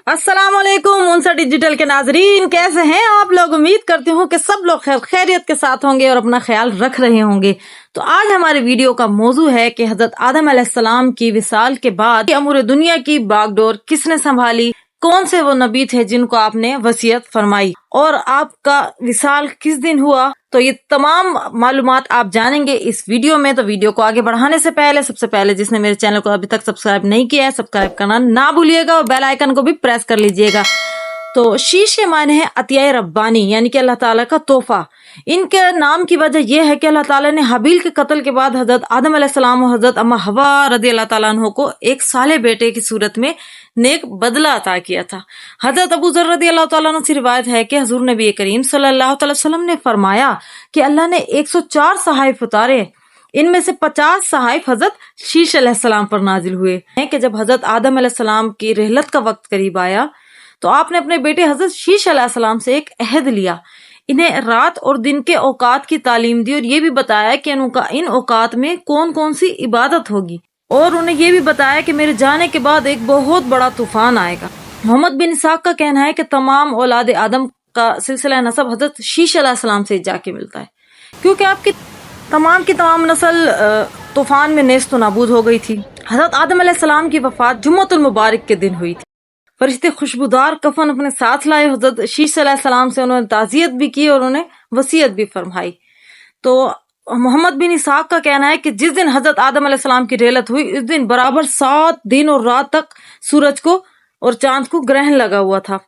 अस्सलाम वालेकुम मुनसा डिजिटल के नाजरीन, कैसे हैं आप लोग। उम्मीद करती हूँ कि सब लोग खैरियत के साथ होंगे और अपना ख्याल रख रहे होंगे। तो आज हमारे वीडियो का मौजू है कि हजरत आदम अलैहिस्सलाम की विसाल के बाद अमूर दुनिया की बागडोर किसने संभाली, कौन से वो नबी थे जिनको आपने वसीयत फरमाई और आपका विसाल किस दिन हुआ। तो ये तमाम मालूमात आप जानेंगे इस वीडियो में। तो वीडियो को आगे बढ़ाने से पहले सबसे पहले जिसने मेरे चैनल को अभी तक सब्सक्राइब नहीं किया है, सब्सक्राइब करना ना भूलिएगा और बेल आइकन को भी प्रेस कर लीजिएगा। तो शीश के माने हैं अतिया रब्बानी, यानी कि अल्लाह ताला का तोहफा। इनके नाम की वजह यह है कि अल्लाह ताला ने हबील के कत्ल के बाद हजरत आदम अलैहिस्सलाम और हजरत अम्मा हवा रदी अल्लाह ताला अन्हो को एक साले बेटे की सूरत में नेक बदला अता किया था। हजरत अबू ज़र रदी अल्लाह ताला अन्हु से रिवायत है कि हुजूर नबी करीम सल्लल्लाहु अलैहि वसल्लम ने फरमाया कि अल्लाह ने 104 सहाइफ उतारे, इनमें से 50 सहाइफ हजरत शीश अलैहिस्सलाम पर नाजिल हुए हैं कि जब हजरत आदम अलैहिस्सलाम की रहलत का वक्त करीब आया तो आपने अपने बेटे हजरत शीश अलैहिस्सलाम से एक अहद लिया, इन्हें रात और दिन के औकात की तालीम दी और ये भी बताया कि इन औकात में कौन कौन सी इबादत होगी, और उन्हें ये भी बताया कि मेरे जाने के बाद एक बहुत बड़ा तूफान आएगा। मोहम्मद बिन इसाक का कहना है कि तमाम औलाद आदम का सिलसिला नसब हजरत शीश अलैहिस्सलाम से जाके मिलता है, क्योंकि आपकी तमाम नस्ल तूफान में नेस्त नाबूद हो गई थी। हजरत आदम अलैहिस्सलाम की वफात जुम्मतुल मुबारक के दिन हुई थी। फरिश्ते खुशबूदार कफन अपने साथ लाए, हजरत शीश अलैहिस्सलाम से उन्होंने ताज़ियत भी की और उन्हें वसीयत भी फरमाई। तो मोहम्मद बिन इसाक का कहना है कि जिस दिन हजरत आदम अलैहिस्सलाम की रहलत हुई उस दिन बराबर 7 दिन और रात तक सूरज को और चांद को ग्रहण लगा हुआ था।